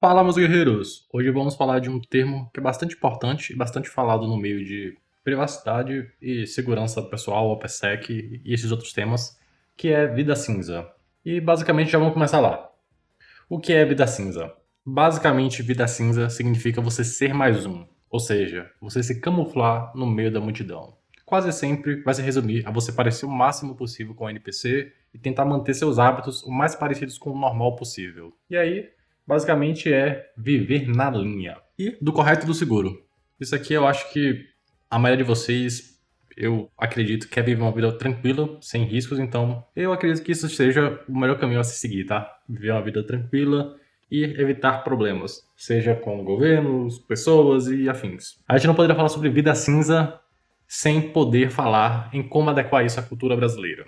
Fala, meus guerreiros! Hoje vamos falar de um termo que é bastante importante e bastante falado no meio de privacidade e segurança pessoal, OPSEC e esses outros temas, que é vida cinza. E basicamente já vamos começar lá. O que é vida cinza? Basicamente, vida cinza significa você ser mais um, ou seja, você se camuflar no meio da multidão. Quase sempre vai se resumir a você parecer o máximo possível com o NPC e tentar manter seus hábitos o mais parecidos com o normal possível. E aí, basicamente é viver na linha. E do correto e do seguro. Isso aqui eu acho que a maioria de vocês, eu acredito, quer viver uma vida tranquila, sem riscos, então eu acredito que isso seja o melhor caminho a se seguir, tá? Viver uma vida tranquila e evitar problemas, seja com governos, pessoas e afins. A gente não poderia falar sobre vida cinza sem poder falar em como adequar isso à cultura brasileira.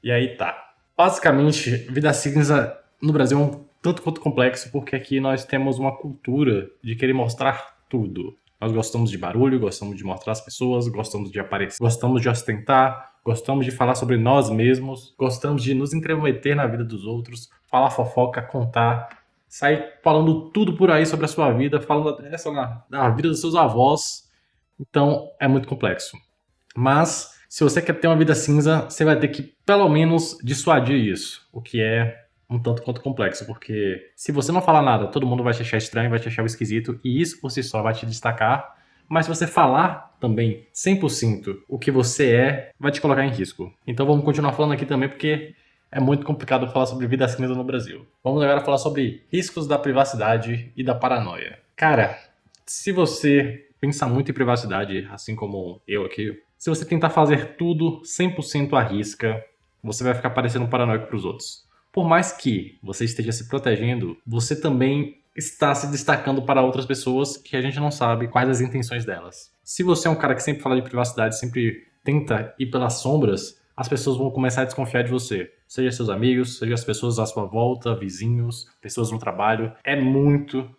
E aí tá. Basicamente, vida cinza no Brasil é um tanto quanto complexo, porque aqui nós temos uma cultura de querer mostrar tudo. Nós gostamos de barulho, gostamos de mostrar as pessoas, gostamos de aparecer, gostamos de ostentar, gostamos de falar sobre nós mesmos, gostamos de nos intrometer na vida dos outros, falar fofoca, contar, sair falando tudo por aí sobre a sua vida, falando até da vida dos seus avós. Então, é muito complexo. Mas, se você quer ter uma vida cinza, você vai ter que, pelo menos, dissuadir isso. O que é um tanto quanto complexo, porque se você não falar nada, todo mundo vai te achar estranho, vai te achar esquisito, e isso por si só vai te destacar. Mas se você falar também 100% o que você é, vai te colocar em risco. Então vamos continuar falando aqui também, porque é muito complicado falar sobre vida cinza no Brasil. Vamos agora falar sobre riscos da privacidade e da paranoia. Cara, se você pensa muito em privacidade, assim como eu aqui, se você tentar fazer tudo 100% à risca, você vai ficar parecendo um paranoico para os outros. Por mais que você esteja se protegendo, você também está se destacando para outras pessoas que a gente não sabe quais as intenções delas. Se você é um cara que sempre fala de privacidade, sempre tenta ir pelas sombras, as pessoas vão começar a desconfiar de você. Seja seus amigos, seja as pessoas à sua volta, vizinhos, pessoas no trabalho. É muito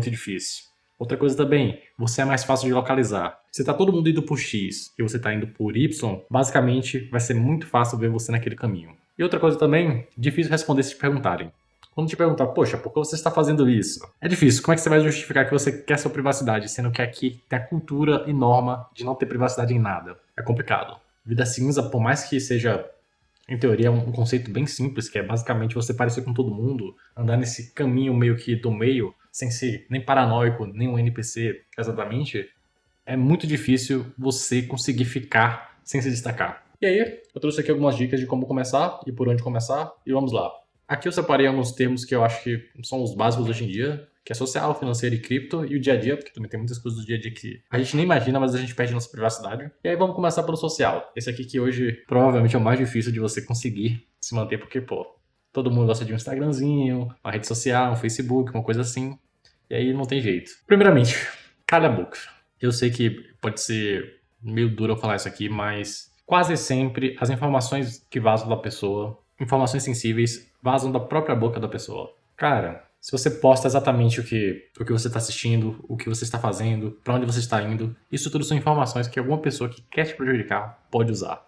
difícil. Outra coisa também, você é mais fácil de localizar. Se tá todo mundo indo por X e você tá indo por Y, basicamente vai ser muito fácil ver você naquele caminho. E outra coisa também, difícil responder se te perguntarem. Quando te perguntar, poxa, por que você está fazendo isso? É difícil, como é que você vai justificar que você quer sua privacidade, sendo que aqui tem a cultura e norma de não ter privacidade em nada? É complicado. Vida cinza, por mais que seja, em teoria, um conceito bem simples, que é basicamente você parecer com todo mundo, andar nesse caminho meio que do meio, sem ser nem paranoico, nem um NPC exatamente, é muito difícil você conseguir ficar sem se destacar. E aí, eu trouxe aqui algumas dicas de como começar e por onde começar, e vamos lá. Aqui eu separei alguns termos que eu acho que são os básicos hoje em dia, que é social, financeiro e cripto, e o dia a dia, porque também tem muitas coisas do dia a dia que a gente nem imagina, mas a gente perde nossa privacidade. E aí vamos começar pelo social. Esse aqui que hoje provavelmente é o mais difícil de você conseguir se manter, porque, pô, todo mundo gosta de um Instagramzinho, uma rede social, um Facebook, uma coisa assim. E aí não tem jeito. Primeiramente, cala a boca. Eu sei que pode ser meio duro eu falar isso aqui, mas quase sempre as informações que vazam da pessoa, informações sensíveis, vazam da própria boca da pessoa. Cara, se você posta exatamente o que você está assistindo, o que você está fazendo, para onde você está indo, isso tudo são informações que alguma pessoa que quer te prejudicar pode usar.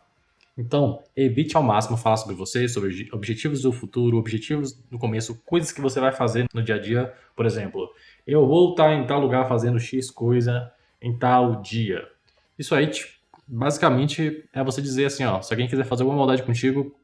Então, evite ao máximo falar sobre você, sobre objetivos do futuro, objetivos do começo, coisas que você vai fazer no dia a dia. Por exemplo, eu vou estar em tal lugar fazendo X coisa em tal dia. Isso aí, basicamente, é você dizer assim, ó, se alguém quiser fazer alguma maldade contigo,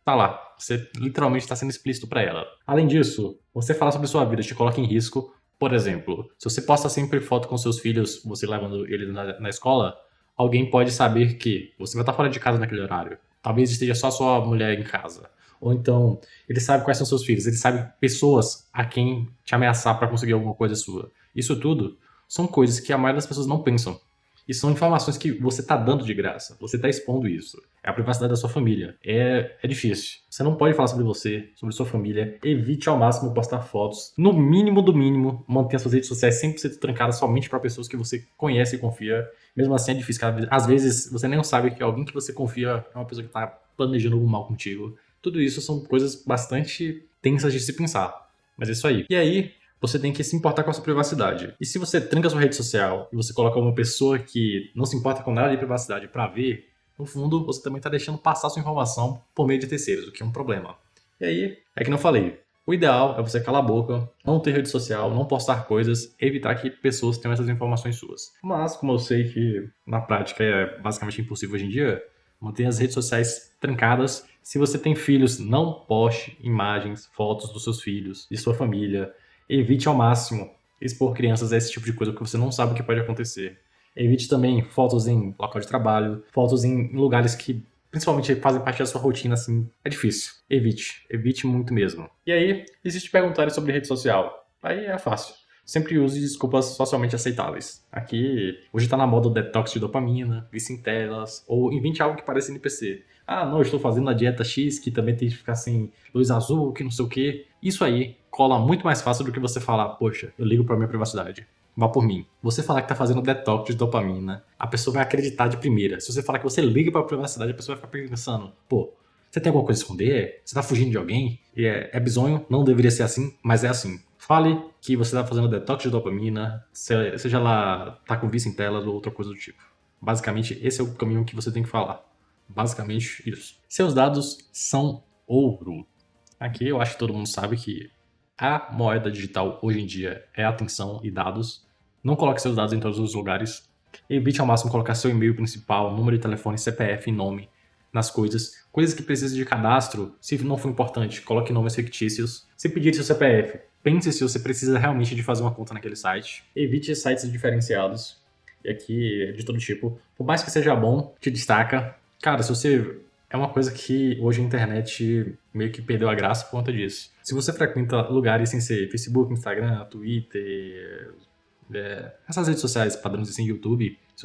tá lá. Você literalmente está sendo explícito para ela. Além disso, você falar sobre sua vida te coloca em risco. Por exemplo, se você posta sempre foto com seus filhos, você levando eles na escola, alguém pode saber que você vai estar fora de casa naquele horário. Talvez esteja só sua mulher em casa. Ou então, ele sabe quais são seus filhos, ele sabe pessoas a quem te ameaçar para conseguir alguma coisa sua. Isso tudo são coisas que a maioria das pessoas não pensam. E são informações que você está dando de graça. Você está expondo isso. É a privacidade da sua família. É difícil. Você não pode falar sobre você, sobre sua família. Evite ao máximo postar fotos. No mínimo do mínimo, mantenha suas redes sociais 100% trancadas somente para pessoas que você conhece e confia. Mesmo assim é difícil. Às vezes você nem sabe que alguém que você confia é uma pessoa que está planejando algum mal contigo. Tudo isso são coisas bastante tensas de se pensar. Mas é isso aí. E aí, você tem que se importar com a sua privacidade. E se você tranca a sua rede social e você coloca uma pessoa que não se importa com nada de privacidade para ver, no fundo, você também está deixando passar sua informação por meio de terceiros, o que é um problema. E aí, é que não falei. O ideal é você calar a boca, não ter rede social, não postar coisas, evitar que pessoas tenham essas informações suas. Mas, como eu sei que na prática é basicamente impossível hoje em dia, mantenha as redes sociais trancadas. Se você tem filhos, não poste imagens, fotos dos seus filhos, de sua família. Evite ao máximo expor crianças a esse tipo de coisa, porque você não sabe o que pode acontecer. Evite também fotos em local de trabalho, fotos em lugares que principalmente fazem parte da sua rotina, assim, é difícil. Evite muito mesmo. E aí, existe perguntarem sobre rede social. Aí é fácil. Sempre use desculpas socialmente aceitáveis. Aqui, hoje tá na moda o detox de dopamina, vício em telas, ou invente algo que pareça NPC. Ah, não, eu estou fazendo a dieta X, que também tem que ficar sem luz azul, que não sei o quê. Isso aí cola muito mais fácil do que você falar, poxa, eu ligo pra minha privacidade. Vá por mim. Você falar que tá fazendo detox de dopamina, a pessoa vai acreditar de primeira. Se você falar que você liga pra privacidade, a pessoa vai ficar pensando, pô, você tem alguma coisa a esconder? Você tá fugindo de alguém? E é bizonho, não deveria ser assim, mas é assim. Fale que você tá fazendo detox de dopamina, seja lá, tá com vício em telas ou outra coisa do tipo. Basicamente, esse é o caminho que você tem que falar. Basicamente, isso. Seus dados são ouro. Aqui eu acho que todo mundo sabe que a moeda digital hoje em dia é atenção e dados. Não coloque seus dados em todos os lugares. Evite ao máximo colocar seu e-mail principal, número de telefone, CPF e nome nas coisas. Coisas que precisam de cadastro, se não for importante, coloque nomes fictícios. Se pedir seu CPF, pense se você precisa realmente de fazer uma conta naquele site. Evite sites diferenciados. E aqui, de todo tipo. Por mais que seja bom, te destaca. Cara, se você... É uma coisa que hoje a internet meio que perdeu a graça por conta disso. Se você frequenta lugares sem ser Facebook, Instagram, Twitter, essas redes sociais padrões assim, YouTube, se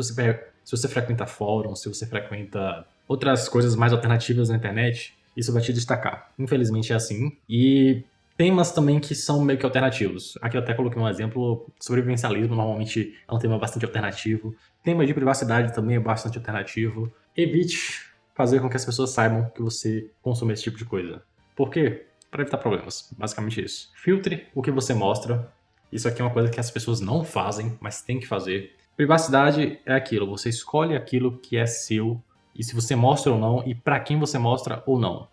você frequenta fóruns, se você frequenta outras coisas mais alternativas na internet, isso vai te destacar. Infelizmente é assim. E temas também que são meio que alternativos. Aqui eu até coloquei um exemplo, sobrevivencialismo normalmente é um tema bastante alternativo. Tema de privacidade também é bastante alternativo. Evite fazer com que as pessoas saibam que você consome esse tipo de coisa. Por quê? Para evitar problemas. Basicamente isso. Filtre o que você mostra. Isso aqui é uma coisa que as pessoas não fazem, mas tem que fazer. Privacidade é aquilo. Você escolhe aquilo que é seu e se você mostra ou não e para quem você mostra ou não.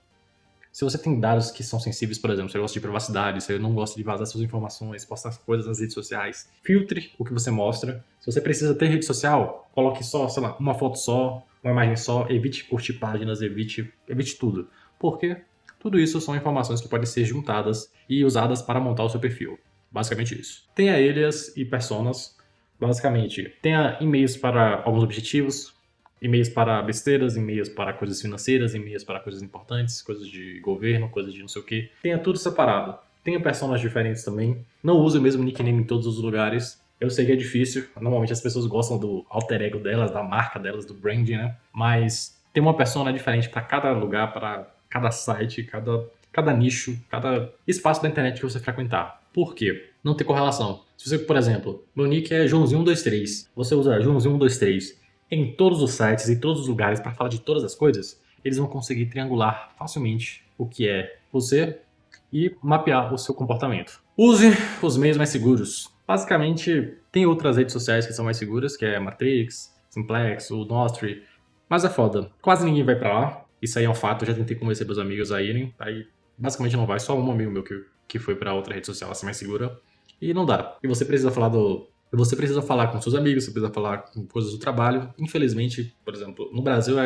Se você tem dados que são sensíveis, por exemplo, se você gosta de privacidade, se você não gosta de vazar suas informações, postar coisas nas redes sociais, filtre o que você mostra. Se você precisa ter rede social, coloque só, sei lá, uma foto só, uma imagem só, evite curtir páginas, evite tudo. Porque tudo isso são informações que podem ser juntadas e usadas para montar o seu perfil. Basicamente isso. Tenha alias e personas. Basicamente, tenha e-mails para alguns objetivos, e-mails para besteiras, e-mails para coisas financeiras, e-mails para coisas importantes, coisas de governo, coisas de não sei o que. Tenha tudo separado. Tenha personas diferentes também. Não use o mesmo nickname em todos os lugares. Eu sei que é difícil. Normalmente as pessoas gostam do alter ego delas, da marca delas, do branding, né? Mas tem uma persona diferente para cada lugar, para cada site, cada nicho, cada espaço da internet que você frequentar. Por quê? Não tem correlação. Se você, por exemplo, meu nick é Joãozinho123. Você usa Joãozinho123 em todos os sites e todos os lugares para falar de todas as coisas, eles vão conseguir triangular facilmente o que é você e mapear o seu comportamento. Use os meios mais seguros. Basicamente, tem outras redes sociais que são mais seguras, que é Matrix, Simplex, o Nostr, mas é foda. Quase ninguém vai pra lá. Isso aí é um fato, eu já tentei convencer meus amigos a irem, aí basicamente não vai, só um amigo meu que foi pra outra rede social assim mais segura, e não dá. E você precisa falar com seus amigos, você precisa falar com coisas do trabalho. Infelizmente, por exemplo, no Brasil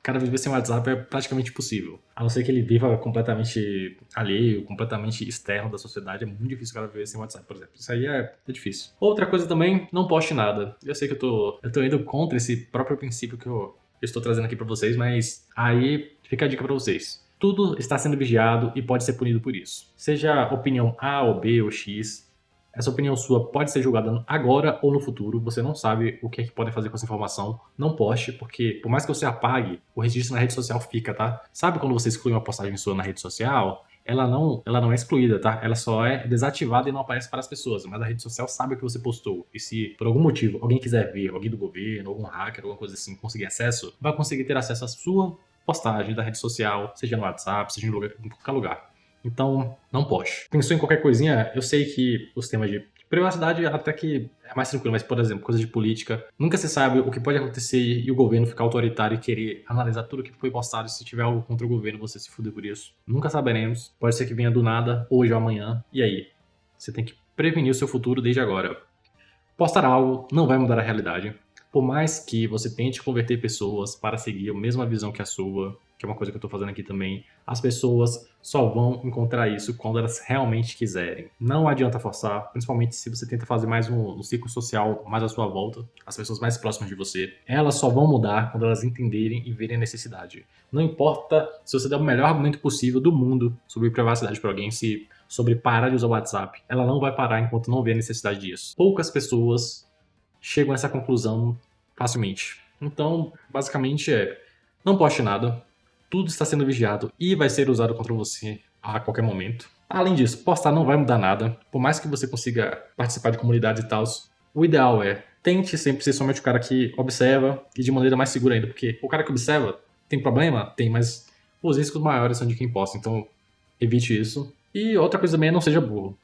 cara viver sem WhatsApp é praticamente impossível. A não ser que ele viva completamente alheio, completamente externo da sociedade, é muito difícil o cara viver sem WhatsApp, por exemplo. Isso aí é difícil. Outra coisa também, não poste nada. Eu sei que eu tô indo contra esse próprio princípio que eu estou trazendo aqui pra vocês, mas aí fica a dica pra vocês. Tudo está sendo vigiado e pode ser punido por isso. Seja opinião A ou B ou X, essa opinião sua pode ser julgada agora ou no futuro. Você não sabe o que é que podem fazer com essa informação. Não poste, porque por mais que você apague, o registro na rede social fica, tá? Sabe quando você exclui uma postagem sua na rede social? Ela não é excluída, tá? Ela só é desativada e não aparece para as pessoas. Mas a rede social sabe o que você postou. E se por algum motivo alguém quiser ver, alguém do governo, algum hacker, alguma coisa assim, conseguir acesso, vai conseguir ter acesso à sua postagem da rede social, seja no WhatsApp, seja em qualquer lugar. Então, não poste. Pensou em qualquer coisinha? Eu sei que os temas de Privacidade até que é mais tranquilo, mas, por exemplo, coisa de política, nunca se sabe o que pode acontecer e o governo ficar autoritário e querer analisar tudo que foi postado. Se tiver algo contra o governo, você se fuder por isso. Nunca saberemos. Pode ser que venha do nada, hoje ou amanhã. E aí? Você tem que prevenir o seu futuro desde agora. Postar algo não vai mudar a realidade. Por mais que você tente converter pessoas para seguir a mesma visão que a sua, que é uma coisa que eu tô fazendo aqui também, as pessoas só vão encontrar isso quando elas realmente quiserem. Não adianta forçar, principalmente se você tenta fazer mais um ciclo social mais à sua volta, as pessoas mais próximas de você. Elas só vão mudar quando elas entenderem e verem a necessidade. Não importa se você der o melhor argumento possível do mundo sobre privacidade para alguém, sobre parar de usar o WhatsApp, ela não vai parar enquanto não vê a necessidade disso. Poucas pessoas chegam a essa conclusão facilmente. Então, basicamente não poste nada, tudo está sendo vigiado e vai ser usado contra você a qualquer momento. Além disso, postar não vai mudar nada, por mais que você consiga participar de comunidades e tal, o ideal tente sempre ser somente o cara que observa e de maneira mais segura ainda, porque o cara que observa tem problema? Tem, mas os riscos maiores são de quem posta, então evite isso. E outra coisa também é não seja burro.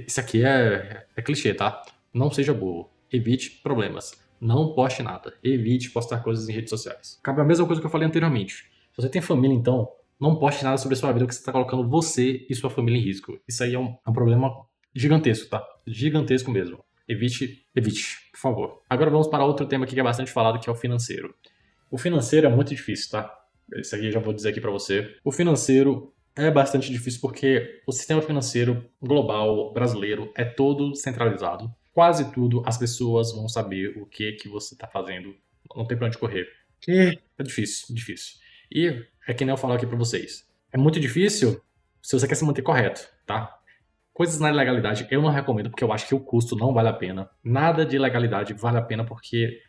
Isso aqui é clichê, tá? Não seja burro. Evite problemas. Não poste nada. Evite postar coisas em redes sociais. Cabe a mesma coisa que eu falei anteriormente. Se você tem família, então, não poste nada sobre a sua vida, porque você está colocando você e sua família em risco. Isso aí é um problema gigantesco, tá? Gigantesco mesmo. Evite, por favor. Agora vamos para outro tema aqui que é bastante falado, que é o financeiro. O financeiro é muito difícil, tá? Isso aqui eu já vou dizer aqui para você. O financeiro é bastante difícil porque o sistema financeiro global brasileiro é todo centralizado. Quase tudo as pessoas vão saber o que você está fazendo. Não tem pra onde correr. E é difícil. E é que nem eu falo aqui pra vocês. É muito difícil se você quer se manter correto, tá? Coisas na ilegalidade eu não recomendo porque eu acho que o custo não vale a pena. Nada de ilegalidade vale a pena porque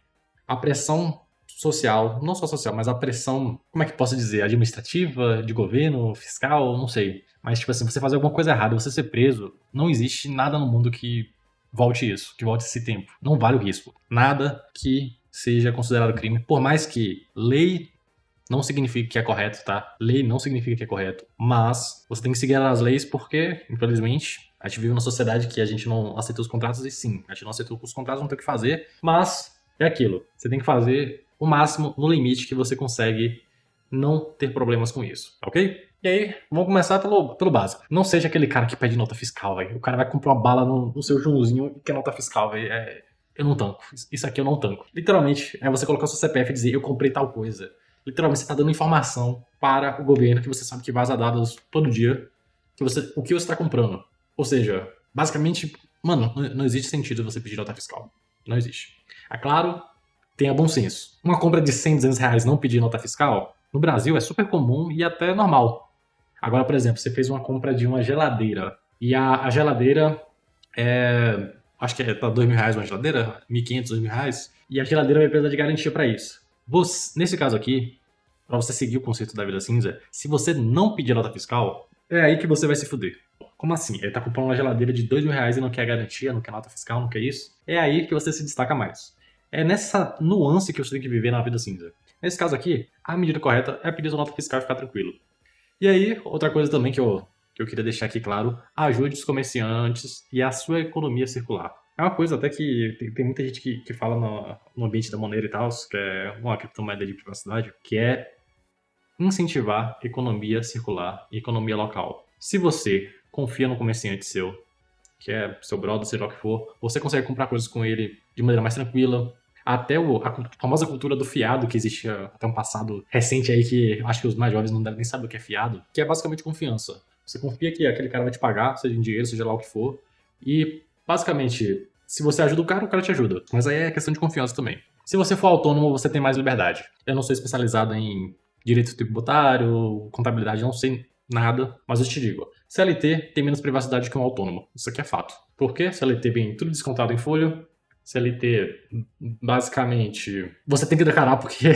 a pressão social, não só social, mas a pressão, como é que posso dizer, administrativa, de governo, fiscal, não sei. Mas, tipo assim, você fazer alguma coisa errada, você ser preso, não existe nada no mundo que volte isso, que volte esse tempo. Não vale o risco. Nada que seja considerado crime, por mais que lei não signifique que é correto, tá? Lei não significa que é correto, mas você tem que seguir as leis porque, infelizmente, a gente vive numa sociedade que a gente não aceita os contratos e sim, a gente não aceita os contratos, não tem o que fazer, mas é aquilo. Você tem que fazer o máximo no limite que você consegue não ter problemas com isso, ok? E aí, vamos começar pelo básico. Não seja aquele cara que pede nota fiscal, velho. O cara vai comprar uma bala no seu Joãozinho e quer nota fiscal, velho. Eu não tanco. Isso aqui eu não tanco. Literalmente, é você colocar o seu CPF e dizer, eu comprei tal coisa. Literalmente, você tá dando informação para o governo que você sabe que vaza dados todo dia, o que você está comprando. Ou seja, basicamente, mano, não existe sentido você pedir nota fiscal. Não existe. É claro, tenha bom senso. Uma compra de 100, 200 reais não pedir nota fiscal, no Brasil é super comum e até normal. Agora, por exemplo, você fez uma compra de uma geladeira e a geladeira acho que tá R$2.000 uma geladeira, R$1.500, R$2.000, e a geladeira vai precisar de garantia para isso. Nesse caso aqui, para você seguir o conceito da vida cinza, se você não pedir nota fiscal, é aí que você vai se fuder. Como assim? Ele tá comprando uma geladeira de R$2.000 e não quer garantia, não quer nota fiscal, não quer isso? É aí que você se destaca mais. É nessa nuance que você tem que viver na vida cinza. Nesse caso aqui, a medida correta é pedir sua nota fiscal e ficar tranquilo. E aí, outra coisa também que eu queria deixar aqui claro, ajude os comerciantes e a sua economia circular. É uma coisa até que tem muita gente que fala no ambiente da Monero e tal, que é uma criptomoeda de privacidade, que é incentivar economia circular e economia local. Se você confia no comerciante seu, que é seu brother, seja lá o que for, você consegue comprar coisas com ele de maneira mais tranquila. Até a famosa cultura do fiado, que existia até um passado recente aí, que eu acho que os mais jovens não devem nem saber o que é fiado, que é basicamente confiança. Você confia que aquele cara vai te pagar, seja em dinheiro, seja lá o que for, e basicamente, se você ajuda o cara te ajuda. Mas aí é questão de confiança também. Se você for autônomo, você tem mais liberdade. Eu não sou especializado em direito tributário, contabilidade, não sei nada, mas eu te digo, CLT tem menos privacidade que um autônomo. Isso aqui é fato. Por quê? CLT vem tudo descontado em folha. CLT, basicamente, você tem que declarar porque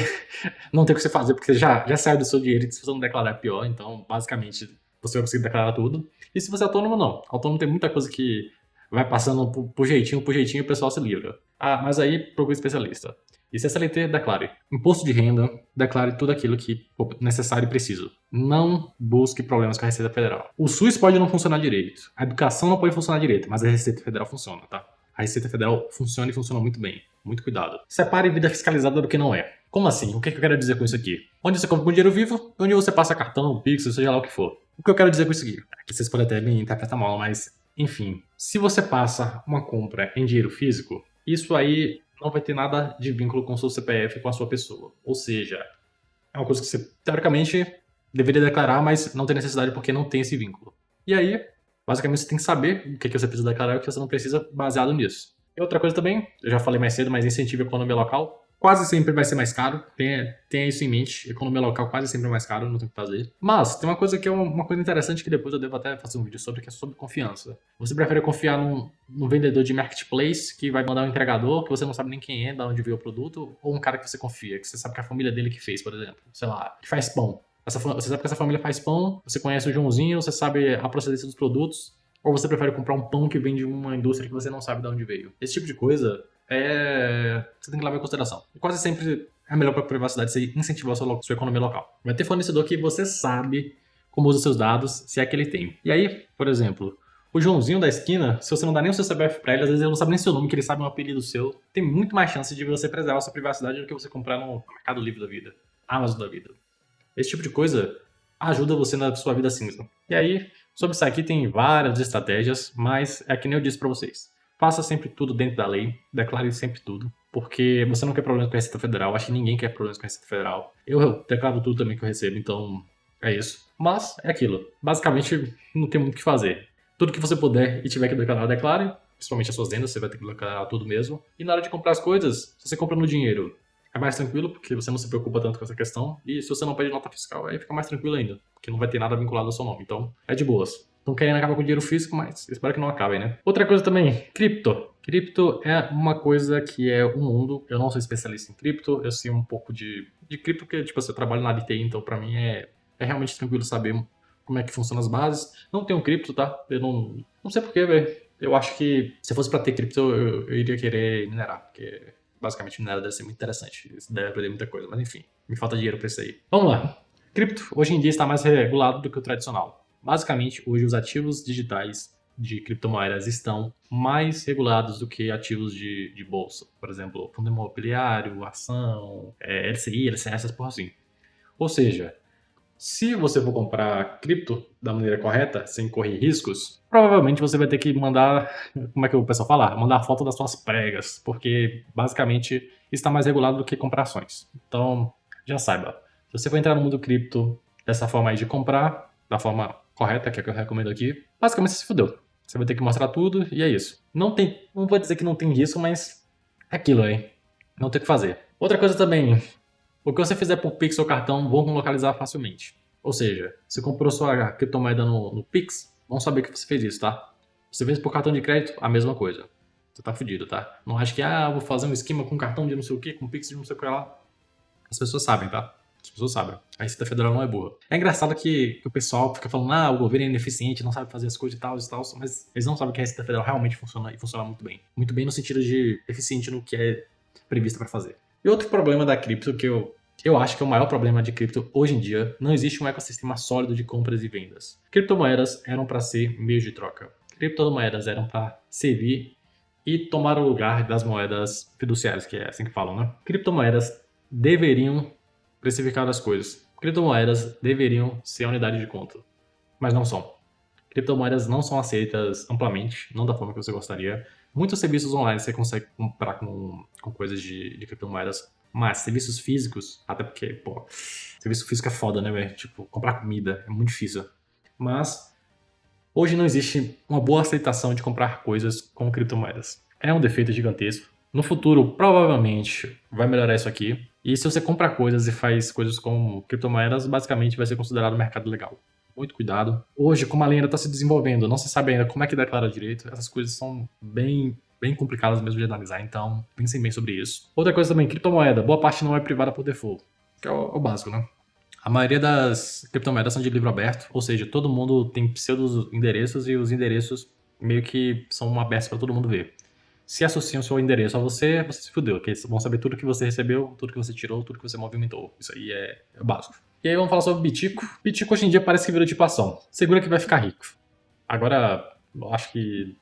não tem o que você fazer, porque já sai do seu dinheiro e se você não declarar é pior. Então, basicamente, você vai conseguir declarar tudo. E se você é autônomo, não. Autônomo tem muita coisa que vai passando por jeitinho, e o pessoal se livra. Ah, mas aí procure especialista. E se é CLT, declare. Imposto de renda, declare tudo aquilo que for necessário e preciso. Não busque problemas com a Receita Federal. O SUS pode não funcionar direito. A educação não pode funcionar direito, mas a Receita Federal funciona, tá? A Receita Federal funciona e funciona muito bem. Muito cuidado. Separe vida fiscalizada do que não é. Como assim? O que eu quero dizer com isso aqui? Onde você compra com dinheiro vivo, onde você passa cartão, Pix, seja lá o que for. O que eu quero dizer com isso aqui? Aqui vocês podem até me interpretar mal, mas enfim. Se você passa uma compra em dinheiro físico, isso aí não vai ter nada de vínculo com o seu CPF, com a sua pessoa. Ou seja, é uma coisa que você, teoricamente, deveria declarar, mas não tem necessidade porque não tem esse vínculo. E aí, basicamente, você tem que saber o que você precisa declarar e o que você não precisa baseado nisso. E outra coisa também, eu já falei mais cedo, mas incentivo a economia local. Quase sempre vai ser mais caro, tenha isso em mente. Economia local quase sempre é mais caro, não tem o que fazer. Mas tem uma coisa que é uma coisa interessante que depois eu devo até fazer um vídeo sobre, que é sobre confiança. Você prefere confiar num vendedor de marketplace que vai mandar um entregador, que você não sabe nem quem é, de onde veio o produto, ou um cara que você confia, que você sabe que é a família dele que fez, por exemplo. Sei lá, que faz pão. Você sabe que essa família faz pão, você conhece o Joãozinho, você sabe a procedência dos produtos, ou você prefere comprar um pão que vem de uma indústria que você não sabe de onde veio. Esse tipo de coisa você tem que levar em consideração. E quase sempre é melhor para a privacidade você incentivar a sua economia local. Vai ter fornecedor que você sabe como usa seus dados, se é que ele tem. E aí, por exemplo, o Joãozinho da esquina, se você não dá nem o seu CPF para ele, às vezes ele não sabe nem seu nome, que ele sabe um apelido seu, tem muito mais chance de você preservar a sua privacidade do que você comprar no Mercado Livre da vida, Amazon da vida. Esse tipo de coisa ajuda você na sua vida cinza. E aí, sobre isso aqui tem várias estratégias, mas é que nem eu disse para vocês. Faça sempre tudo dentro da lei, declare sempre tudo, porque você não quer problemas com a Receita Federal, acho que ninguém quer problemas com a Receita Federal. Eu declaro tudo também que eu recebo, então é isso. Mas é aquilo, basicamente não tem muito o que fazer. Tudo que você puder e tiver que declarar, declare, principalmente as suas vendas, você vai ter que declarar tudo mesmo. E na hora de comprar as coisas, se você compra no dinheiro, é mais tranquilo, porque você não se preocupa tanto com essa questão, e se você não pede nota fiscal, aí fica mais tranquilo ainda, porque não vai ter nada vinculado ao seu nome, então é de boas. Estão querendo acabar com o dinheiro físico, mas espero que não acabem, né? Outra coisa também, cripto. Cripto é uma coisa que é um mundo. Eu não sou especialista em cripto, eu sei um pouco de cripto, porque tipo, eu trabalho na área de TI, então pra mim é realmente tranquilo saber como é que funcionam as bases. Não tenho cripto, tá? Eu não sei porquê, velho. Eu acho que se fosse pra ter cripto, eu iria querer minerar, porque basicamente minerar deve ser muito interessante. Isso deve aprender muita coisa, mas enfim, me falta dinheiro pra isso aí. Vamos lá. Cripto, hoje em dia, está mais regulado do que o tradicional. Basicamente, hoje os ativos digitais de criptomoedas estão mais regulados do que ativos de bolsa. Por exemplo, fundo imobiliário, ação, LCI, LCA, essas porra assim. Ou seja, se você for comprar cripto da maneira correta, sem correr riscos, provavelmente você vai ter que mandar, como é que o pessoal fala? Mandar foto das suas pregas, porque basicamente está mais regulado do que comprar ações. Então, já saiba, se você for entrar no mundo cripto dessa forma aí de comprar, da forma correta, que é o que eu recomendo aqui, basicamente você se fudeu. Você vai ter que mostrar tudo e é isso. Não vou dizer que não tem risco, mas é aquilo aí. Não tem o que fazer. Outra coisa também, o que você fizer por Pix ou cartão, vão localizar facilmente. Ou seja, você comprou sua criptomoeda no Pix, vão saber que você fez isso, tá? Você fez por cartão de crédito, a mesma coisa. Você tá fudido, tá? Não acha que, vou fazer um esquema com cartão de não sei o que, com Pix de não sei o que lá. As pessoas sabem, tá? As pessoas sabem. A Receita Federal não é burra. É engraçado que o pessoal fica falando, o governo é ineficiente, não sabe fazer as coisas e tal, mas eles não sabem que a Receita Federal realmente funciona e funciona muito bem. Muito bem no sentido de eficiente no que é previsto para fazer. E outro problema da cripto que eu acho que é o maior problema de cripto hoje em dia, não existe um ecossistema sólido de compras e vendas. Criptomoedas eram para ser meios de troca. Criptomoedas eram para servir e tomar o lugar das moedas fiduciárias, que é assim que falam, né? Criptomoedas deveriam precificar as coisas. Criptomoedas deveriam ser a unidade de conta, mas não são. Criptomoedas não são aceitas amplamente, não da forma que você gostaria. Muitos serviços online você consegue comprar com coisas de criptomoedas, mas serviços físicos, até porque, serviço físico é foda, né, velho? Tipo, comprar comida é muito difícil. Mas hoje não existe uma boa aceitação de comprar coisas com criptomoedas. É um defeito gigantesco. No futuro, provavelmente, vai melhorar isso aqui. E se você compra coisas e faz coisas com criptomoedas, basicamente vai ser considerado mercado legal. Muito cuidado. Hoje, como a lei ainda está se desenvolvendo, não se sabe ainda como é que declara direito, essas coisas são bem complicadas mesmo de analisar, então pensem bem sobre isso. Outra coisa também, criptomoeda. Boa parte não é privada por default, que é o básico, né? A maioria das criptomoedas são de livro aberto, ou seja, todo mundo tem pseudos endereços e os endereços meio que são abertos para todo mundo ver. Se associam seu endereço a você se fudeu, porque eles vão saber tudo que você recebeu, tudo que você tirou, tudo que você movimentou. Isso aí é básico. E aí vamos falar sobre Bitico. Bitico hoje em dia parece que virou tipo ação. Segura que vai ficar rico. Agora, Eu acho que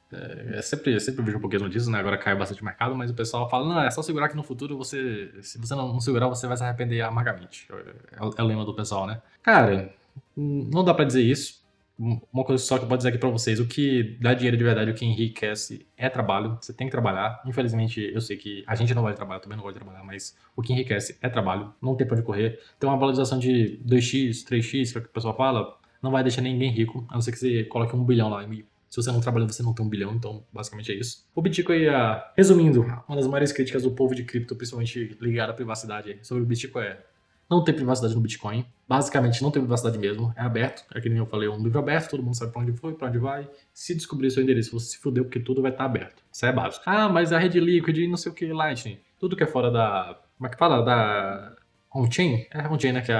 sempre vejo um pouquinho disso, né? Agora caiu bastante o mercado, mas o pessoal fala, não, é só segurar que no futuro se você não segurar, você vai se arrepender amargamente. É o lema do pessoal, né? Cara, não dá pra dizer isso. Uma coisa só que eu posso dizer aqui pra vocês, o que dá dinheiro de verdade, o que enriquece é trabalho. Você tem que trabalhar. Infelizmente, eu sei que a gente não vai trabalhar, eu também não gosto de trabalhar, mas o que enriquece é trabalho. Não tem pra onde correr. Tem uma valorização de 2x, 3x, que é o que o pessoal fala, não vai deixar ninguém rico, a não ser que você coloque 1 bilhão lá. Se você não trabalha, você não tem 1 bilhão, então basicamente é isso. O Bitcoin, resumindo, uma das maiores críticas do povo de cripto, principalmente ligada à privacidade sobre o Bitcoin é não ter privacidade no Bitcoin. Basicamente não tem privacidade mesmo, é aberto. É que nem eu falei, é um livro aberto, todo mundo sabe pra onde foi, pra onde vai. Se descobrir seu endereço, você se fudeu porque tudo vai estar aberto. Isso é básico. Ah, mas a rede Liquid e não sei o que, Lightning, tudo que é fora da... Como é que fala? Da on-chain? É on-chain, né? Que é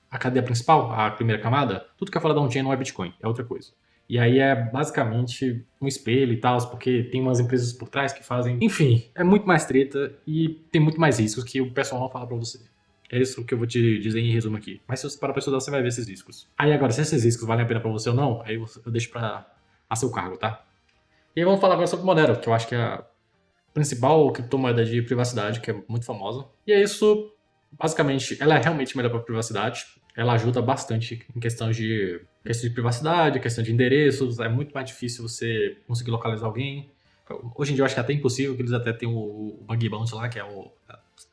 a cadeia principal, a primeira camada. Tudo que é fora da on-chain não é Bitcoin, é outra coisa. E aí é basicamente um espelho e tal, porque tem umas empresas por trás que fazem... Enfim, é muito mais treta e tem muito mais riscos que o pessoal não fala pra você. É isso que eu vou te dizer em resumo aqui. Mas se você parar pra estudar, você vai ver esses riscos. Aí agora, se esses riscos valem a pena pra você ou não, aí eu deixo a seu cargo, tá? E aí vamos falar agora sobre Monero, que eu acho que é a principal criptomoeda de privacidade, que é muito famosa. E é isso, basicamente, ela é realmente melhor para privacidade. Ela ajuda bastante em questão de privacidade, questão de endereços. É muito mais difícil você conseguir localizar alguém. Hoje em dia eu acho que é até impossível, que eles até têm o Bug Bounty lá, que é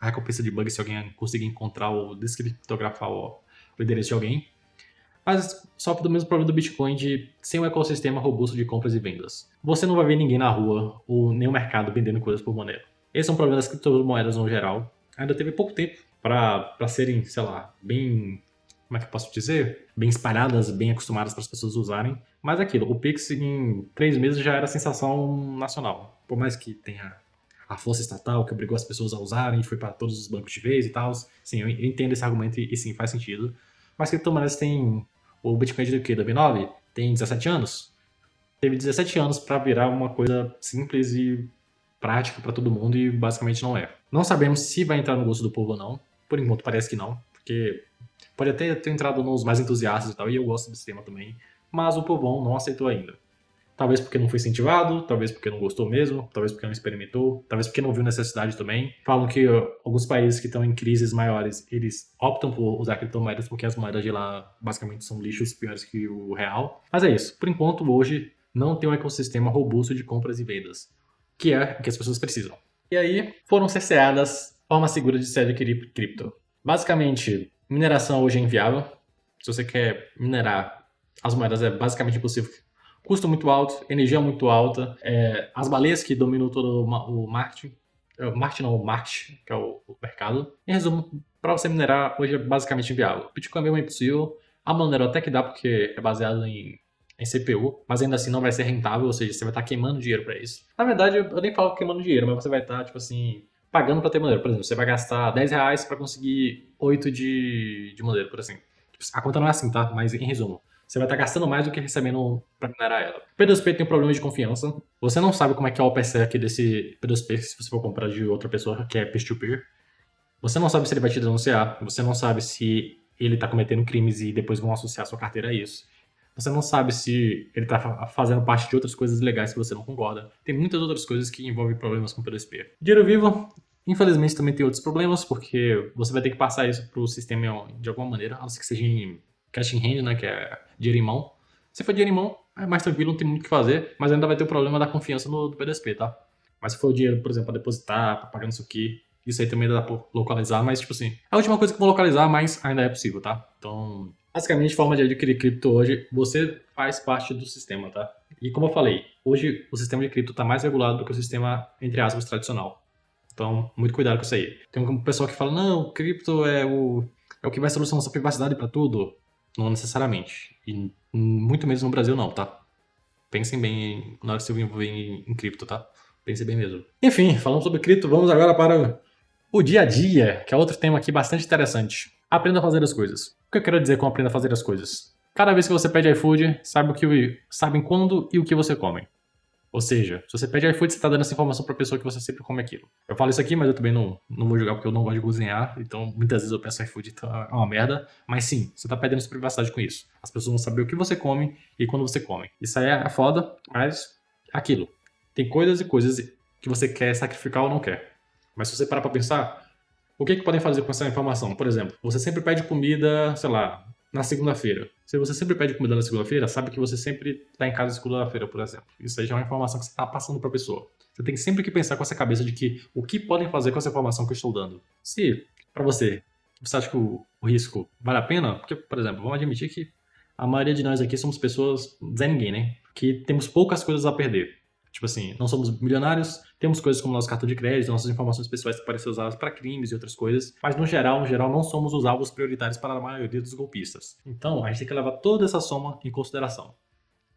a recompensa de bug se alguém conseguir encontrar ou descriptografar o endereço de alguém. Mas sofre do mesmo problema do Bitcoin de sem um ecossistema robusto de compras e vendas. Você não vai ver ninguém na rua ou nem o mercado vendendo coisas por Monero. Esse é um problema das criptomoedas no geral. Ainda teve pouco tempo para serem, sei lá, bem... Como é que eu posso dizer? Bem espalhadas, bem acostumadas para as pessoas usarem. Mas aquilo, o Pix em 3 meses já era sensação nacional. Por mais que tenha a força estatal que obrigou as pessoas a usarem, foi para todos os bancos de vez e tal. Sim, eu entendo esse argumento e sim, faz sentido. Mas criptomoedas têm o Bitcoin de quê? 2009? Tem 17 anos? Teve 17 anos para virar uma coisa simples e prática para todo mundo e basicamente não é. Não sabemos se vai entrar no gosto do povo ou não. Por enquanto parece que não, porque pode até ter entrado nos mais entusiastas e tal, e eu gosto desse tema também, mas o povão não aceitou ainda. Talvez porque não foi incentivado, talvez porque não gostou mesmo, talvez porque não experimentou, talvez porque não viu necessidade também. Falam que alguns países que estão em crises maiores, eles optam por usar criptomoedas porque as moedas de lá basicamente são lixos piores que o real. Mas é isso. Por enquanto, hoje, não tem um ecossistema robusto de compras e vendas, que é o que as pessoas precisam. E aí, foram cerceadas formas seguras de se adquirir cripto. Basicamente, mineração hoje é inviável. Se você quer minerar as moedas, é basicamente impossível. Custo muito alto, energia muito alta, as baleias que dominam todo o marketing, o marketing, que é o mercado. Em resumo, para você minerar, hoje é basicamente inviável. Bitcoin mesmo é impossível, a Monero até que dá porque é baseado em CPU, mas ainda assim não vai ser rentável, ou seja, você vai estar queimando dinheiro para isso. Na verdade, eu nem falo queimando dinheiro, mas você vai estar, tipo assim, pagando para ter Monero. Por exemplo, você vai gastar R$10 para conseguir 8 de Monero, por assim. A conta não é assim, tá? Mas em resumo, você vai estar gastando mais do que recebendo para minerar ela. P2P tem um problema de confiança. Você não sabe como é que é o OPSEC desse P2P se você for comprar de outra pessoa que é peer-to-peer. Você não sabe se ele vai te denunciar. Você não sabe se ele está cometendo crimes e depois vão associar sua carteira a isso. Você não sabe se ele está fazendo parte de outras coisas legais que você não concorda. Tem muitas outras coisas que envolvem problemas com P2P. Dinheiro vivo, infelizmente, também tem outros problemas, porque você vai ter que passar isso para o sistema de alguma maneira, a não ser que seja em cash in hand, né, que é dinheiro em mão. Se for dinheiro em mão, é mais tranquilo, não tem muito o que fazer, mas ainda vai ter o problema da confiança do P2P, tá? Mas se for dinheiro, por exemplo, para depositar, para pagar não sei o que, isso aí também dá pra localizar, mas tipo assim, é a última coisa que eu vou localizar, mas ainda é possível, tá? Então, basicamente, forma de adquirir cripto hoje, você faz parte do sistema, tá? E como eu falei, hoje o sistema de cripto tá mais regulado do que o sistema, entre aspas, tradicional. Então, muito cuidado com isso aí. Tem um pessoal que fala, não, cripto é o que vai solucionar sua privacidade para tudo. Não necessariamente. E muito menos no Brasil não, tá? Pensem bem na hora que você envolver em cripto, tá? Pensem bem mesmo. Enfim, falando sobre cripto, vamos agora para o dia a dia, que é outro tema aqui bastante interessante. Aprenda a fazer as coisas. O que eu quero dizer com aprenda a fazer as coisas? Cada vez que você pede iFood, sabem quando e o que você come. Ou seja, se você pede iFood, você tá dando essa informação pra pessoa que você sempre come aquilo. Eu falo isso aqui, mas eu também não vou julgar porque eu não gosto de cozinhar, então muitas vezes eu peço iFood, então é uma merda. Mas sim, você tá perdendo sua privacidade com isso. As pessoas vão saber o que você come e quando você come. Isso aí é foda, mas é aquilo. Tem coisas e coisas que você quer sacrificar ou não quer. Mas se você parar pra pensar, o que podem fazer com essa informação? Por exemplo, você sempre pede comida, sei lá, na segunda-feira. Se você sempre pede comida na segunda-feira, sabe que você sempre está em casa na segunda-feira, por exemplo. Isso aí já é uma informação que você está passando para a pessoa. Você tem sempre que pensar com essa cabeça de que o que podem fazer com essa informação que eu estou dando. Se, para você acha que o risco vale a pena? Porque, por exemplo, vamos admitir que a maioria de nós aqui somos pessoas, Zé ninguém, né? Que temos poucas coisas a perder. Tipo assim, não somos milionários, temos coisas como nosso cartão de crédito, nossas informações pessoais que podem ser usadas para crimes e outras coisas, mas no geral, não somos os alvos prioritários para a maioria dos golpistas. Então, a gente tem que levar toda essa soma em consideração.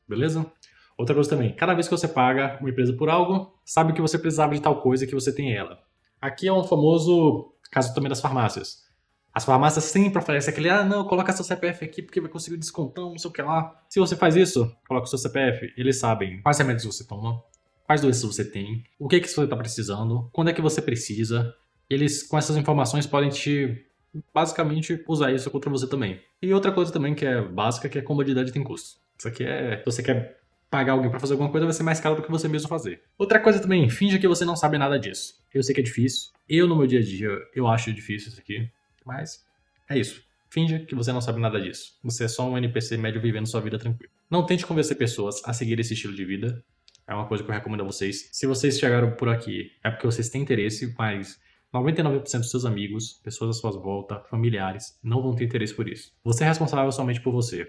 Beleza? Outra coisa também, cada vez que você paga uma empresa por algo, sabe que você precisava de tal coisa e que você tem ela. Aqui é um famoso caso também das farmácias. As farmácias sempre oferecem aquele, não, coloca seu CPF aqui porque vai conseguir um descontão, não sei o que lá. Se você faz isso, coloca o seu CPF, eles sabem quais remédios você toma, quais doenças você tem, o que você está precisando, quando é que você precisa. Eles, com essas informações, podem te, basicamente, usar isso contra você também. E outra coisa também que é básica, que é comodidade tem custo. Isso aqui é, se você quer pagar alguém para fazer alguma coisa, vai ser mais caro do que você mesmo fazer. Outra coisa também, finge que você não sabe nada disso. Eu sei que é difícil, no meu dia a dia, eu acho difícil isso aqui, mas é isso. Finge que você não sabe nada disso. Você é só um NPC médio vivendo sua vida tranquila. Não tente convencer pessoas a seguir esse estilo de vida. É uma coisa que eu recomendo a vocês. Se vocês chegaram por aqui, é porque vocês têm interesse, mas 99% dos seus amigos, pessoas à sua volta, familiares, não vão ter interesse por isso. Você é responsável somente por você.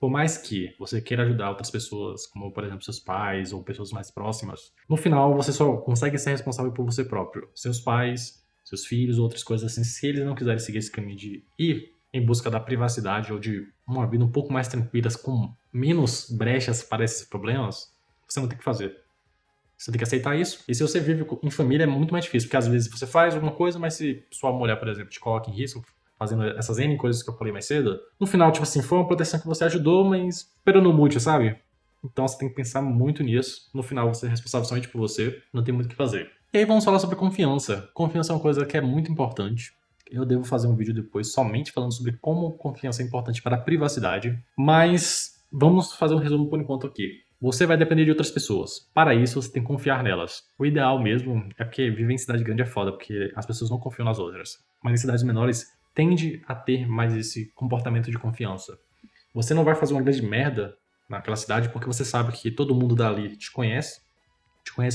Por mais que você queira ajudar outras pessoas, como por exemplo seus pais ou pessoas mais próximas, no final você só consegue ser responsável por você próprio. Seus pais, seus filhos, outras coisas assim, se eles não quiserem seguir esse caminho de ir em busca da privacidade ou de uma vida um pouco mais tranquila, com menos brechas para esses problemas, você não tem que fazer. Você tem que aceitar isso. E se você vive em família é muito mais difícil, porque às vezes você faz alguma coisa, mas se sua mulher, por exemplo, te coloca em risco, fazendo essas N coisas que eu falei mais cedo, no final, tipo assim, foi uma proteção que você ajudou, mas esperando muito, sabe? Então você tem que pensar muito nisso. No final, você é responsável somente por você, não tem muito o que fazer. E aí vamos falar sobre confiança. Confiança é uma coisa que é muito importante. Eu devo fazer um vídeo depois somente falando sobre como confiança é importante para a privacidade. Mas vamos fazer um resumo por enquanto aqui. Você vai depender de outras pessoas. Para isso, você tem que confiar nelas. O ideal mesmo é porque viver em cidade grande é foda, porque as pessoas não confiam nas outras. Mas em cidades menores, tende a ter mais esse comportamento de confiança. Você não vai fazer uma grande merda naquela cidade porque você sabe que todo mundo dali te conhece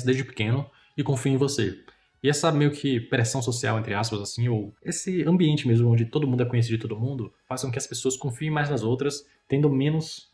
desde pequeno e confia em você. E essa meio que pressão social, entre aspas, assim, ou esse ambiente mesmo onde todo mundo é conhecido de todo mundo, faz com que as pessoas confiem mais nas outras, tendo menos,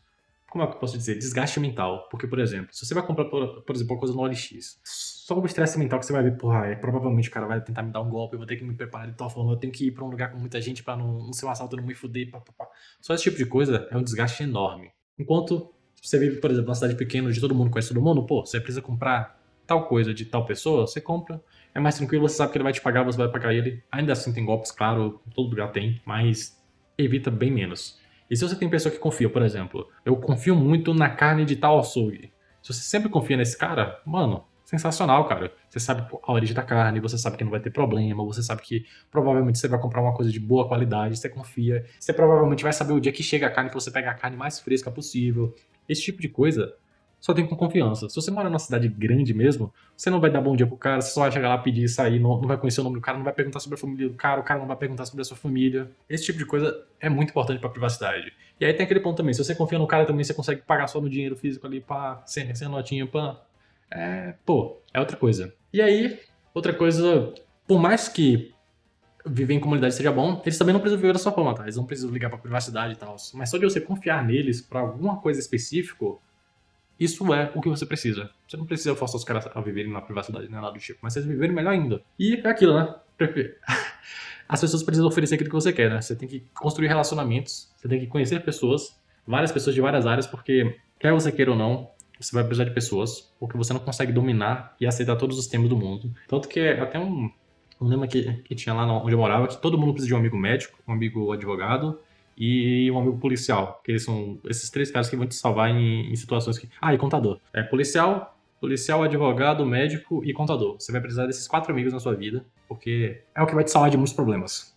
como é que eu posso dizer, desgaste mental. Porque, por exemplo, se você vai comprar, por exemplo, uma coisa no OLX, só o estresse mental que você vai ver, porra, provavelmente o cara vai tentar me dar um golpe, eu vou ter que me preparar de tal forma, eu tenho que ir pra um lugar com muita gente pra não ser um assalto, não me fuder, pá, pá, pá. Só esse tipo de coisa é um desgaste enorme. Enquanto você vive, por exemplo, numa cidade pequena onde todo mundo conhece todo mundo, pô, você precisa comprar tal coisa de tal pessoa, você compra, é mais tranquilo, você sabe que ele vai te pagar, você vai pagar ele. Ainda assim tem golpes, claro, todo lugar tem, mas evita bem menos. E se você tem pessoa que confia, por exemplo, eu confio muito na carne de tal açougue. Se você sempre confia nesse cara, mano, sensacional, cara. Você sabe a origem da carne, você sabe que não vai ter problema, você sabe que provavelmente você vai comprar uma coisa de boa qualidade, você confia, você provavelmente vai saber o dia que chega a carne, que você pega a carne mais fresca possível. Esse tipo de coisa só tem com confiança. Se você mora numa cidade grande mesmo, você não vai dar bom dia pro cara, você só vai chegar lá pedir e sair, não vai conhecer o nome do cara, não vai perguntar sobre a família do cara, o cara não vai perguntar sobre a sua família. Esse tipo de coisa é muito importante pra privacidade. E aí tem aquele ponto também, se você confia no cara também, você consegue pagar só no dinheiro físico ali, pá, sem notinha, pá. É outra coisa. E aí, outra coisa, por mais que viver em comunidade seja bom, eles também não precisam viver da sua forma, tá? Eles não precisam ligar pra privacidade e tal. Mas só de você confiar neles pra alguma coisa específica, isso é o que você precisa. Você não precisa forçar os caras a viverem na privacidade, nem nada do tipo, mas se eles viverem melhor ainda. E é aquilo, né? As pessoas precisam oferecer aquilo que você quer, né? Você tem que construir relacionamentos, você tem que conhecer pessoas, várias pessoas de várias áreas, porque quer você queira ou não, você vai precisar de pessoas, porque você não consegue dominar e aceitar todos os temas do mundo. Tanto que é até um lema que tinha lá onde eu morava, que todo mundo precisa de um amigo médico, um amigo advogado, e um amigo policial, que eles são esses três caras que vão te salvar em situações que... Ah, e contador. É policial, policial, advogado, médico e contador. Você vai precisar desses 4 amigos na sua vida, porque é o que vai te salvar de muitos problemas.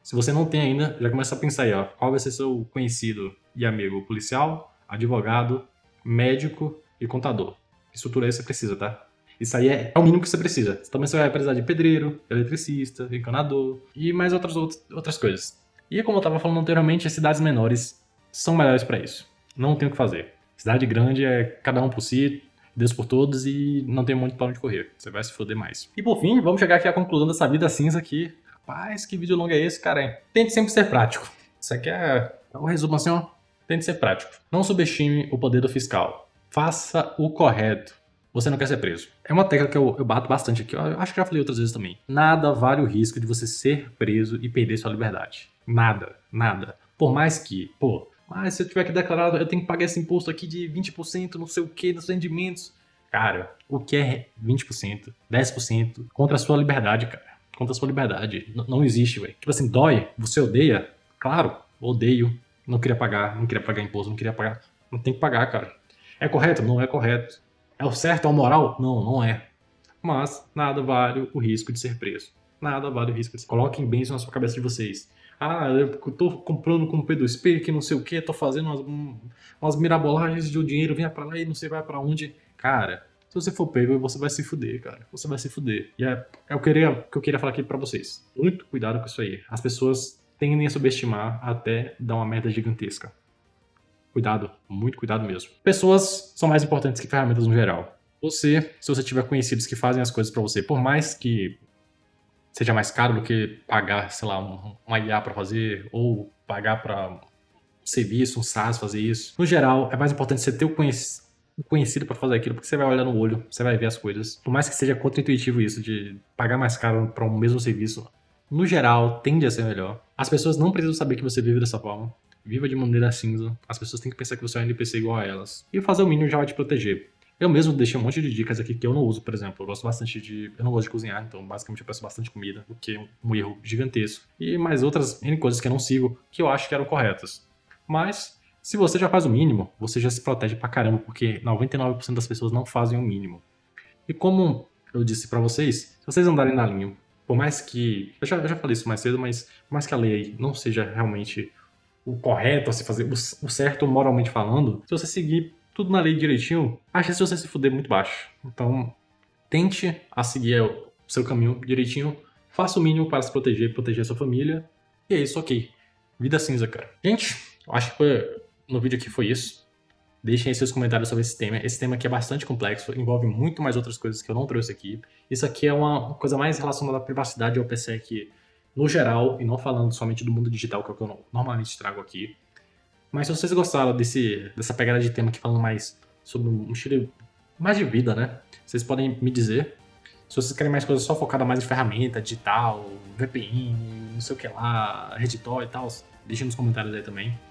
Se você não tem ainda, já começa a pensar aí, ó, qual vai ser seu conhecido e amigo policial, advogado, médico e contador. Que estrutura aí você precisa, tá? Isso aí é o mínimo que você precisa. Também você vai precisar de pedreiro, eletricista, encanador e mais outras coisas. E como eu estava falando anteriormente, as cidades menores são melhores para isso. Não tem o que fazer. Cidade grande é cada um por si, Deus por todos e não tem muito pra onde correr. Você vai se foder mais. E por fim, vamos chegar aqui à conclusão dessa vida cinza aqui. Rapaz, que vídeo longo é esse, cara? Tente sempre ser prático. Isso aqui é um resumo assim, ó. Tente ser prático. Não subestime o poder do fiscal. Faça o correto. Você não quer ser preso. É uma tecla que eu bato bastante aqui. Eu acho que já falei outras vezes também. Nada vale o risco de você ser preso e perder sua liberdade. Nada, nada. Por mais que, mas se eu tiver que declarar, eu tenho que pagar esse imposto aqui de 20%, não sei o que, dos rendimentos. Cara, o que é 20%, 10% contra a sua liberdade, cara? Contra a sua liberdade. Não existe, velho. Tipo assim, dói? Você odeia? Claro, odeio. Não queria pagar imposto, não queria pagar. Não tem que pagar, cara. É correto? Não é correto. É o certo, é o moral? Não, não é. Mas nada vale o risco de ser preso. Nada vale o risco de ser. Coloquem bem isso na sua cabeça de vocês. Eu tô comprando com o P2P, que não sei o que, tô fazendo umas mirabolagens de o dinheiro vinha pra lá e não sei vai pra onde. Cara, se você for pego, você vai se fuder, cara. Você vai se fuder. E é o que eu queria falar aqui pra vocês. Muito cuidado com isso aí. As pessoas tendem a subestimar até dar uma merda gigantesca. Cuidado, muito cuidado mesmo. Pessoas são mais importantes que ferramentas no geral. Se você tiver conhecidos que fazem as coisas pra você, por mais que seja mais caro do que pagar, sei lá, uma IA pra fazer, ou pagar pra um serviço, um SaaS fazer isso. No geral, é mais importante você ter o conhecido pra fazer aquilo, porque você vai olhar no olho, você vai ver as coisas. Por mais que seja contra-intuitivo isso, de pagar mais caro pra um mesmo serviço, no geral, tende a ser melhor. As pessoas não precisam saber que você vive dessa forma. Viva de maneira cinza. As pessoas têm que pensar que você é um NPC igual a elas. E fazer o mínimo já vai te proteger. Eu mesmo deixei um monte de dicas aqui que eu não uso, por exemplo. Eu gosto bastante eu não gosto de cozinhar, então basicamente eu peço bastante comida, o que é um erro gigantesco. E mais outras N coisas que eu não sigo, que eu acho que eram corretas. Mas, se você já faz o mínimo, você já se protege pra caramba, porque 99% das pessoas não fazem o mínimo. E como eu disse pra vocês, se vocês andarem na linha, por mais que... Eu já falei isso mais cedo, mas por mais que a lei aí não seja realmente o correto a se fazer, o certo moralmente falando, se você seguir tudo na lei direitinho, a chance de você se fuder é muito baixa. Então, tente a seguir o seu caminho direitinho, faça o mínimo para se proteger, proteger a sua família, e é isso, ok. Vida cinza, cara. Gente, eu acho que no vídeo aqui foi isso. Deixem aí seus comentários sobre esse tema. Esse tema aqui é bastante complexo, envolve muito mais outras coisas que eu não trouxe aqui. Isso aqui é uma coisa mais relacionada à privacidade e ao OPSEC no geral, e não falando somente do mundo digital, que é o que eu normalmente trago aqui. Mas se vocês gostaram dessa pegada de tema aqui falando mais sobre um estilo mais de vida, né? Vocês podem me dizer. Se vocês querem mais coisa só focada mais em ferramenta digital, VPN, não sei o que lá, Redditor e tal, deixem nos comentários aí também.